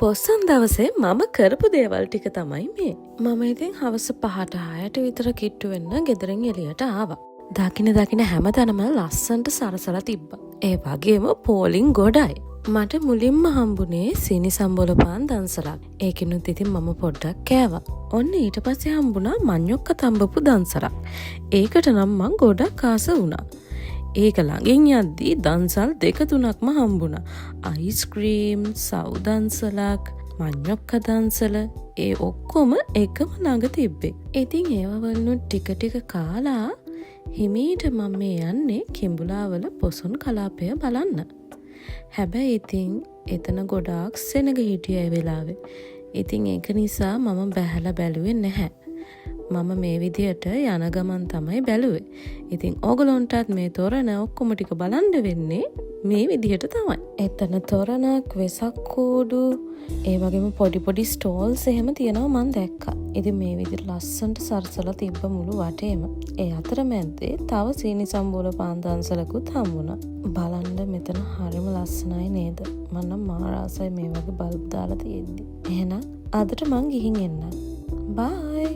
පොස්සන් දවසේ මම කරපු දේවල් ටික තමයි මේ. මම ඉතින් හවස 5ට 6ට විතර කිට්ටු වෙන්න ගෙදරින් එළියට ආවා. දකින හැමතැනම ලස්සනට සරසලා තිබ්බා. ඒ වගේම පෝලිං ගොඩයි. මට මුලින්ම හම්බුනේ සීනි සම්බෝල පාන් දන්සලක්. ඒකිනුත් ඉතින් මම පොඩ්ඩක් කෑවා. ඔන්න ඊට පස්සේ හම්බුණා මඤ්ඤොක්ක තඹපු දන්සලක්. ඒකට නම් මං ගොඩක් ආස වුණා. ඒක ළඟින් යද්දී දන්සල් 2-3ක්ම හම්බුණා. අයිස්ක්‍රීම්, සව් දන්සලක්, මඤ්ඤොක්ක දන්සල ඒ ඔක්කොම එකම ළඟ තිබ්බේ. ඉතින් ඒව වලිනුත් ටික කාලා හිමීට මම මේ යන්නේ කිඹුලාවල පොසොන් කලාපය බලන්න. හැබැයි ඉතින් එතන ගොඩාක් සෙනග හිටිය ඒ වෙලාවේ. ඉතින් ඒක නිසා මම බැහැලා බැලුවේ නැහැ. මම මේ විදියට යන ගමන් තමයි බැලුවේ. ඉතින් ඕගොල්ලන්ටත් මේ තොරණ ඔක්කොම ටික බලන්න වෙන්නේ මේ විදියට තමයි. එතන තොරණක්, වෙසක් කූඩු, ඒ වගේම පොඩි ස්ටෝල්ස් එහෙම තියෙනවා මම දැක්කා. ඉතින් මේ විදියට ලස්සනට සරසලා තිබ්බ මුළු වටේම. ඒ අතරමැද්දේ තව සීනි සම්බෝල පාන් දන්සලකුත් හම්බුණා. බලන්න මෙතන හරිම ලස්සනයි නේද? මම නම් මාර ආසයි මේ වගේ බල්බ් දාලා තියෙද්දි. එහෙනම් අදට මං ගිහින් එන්නම්. බයි.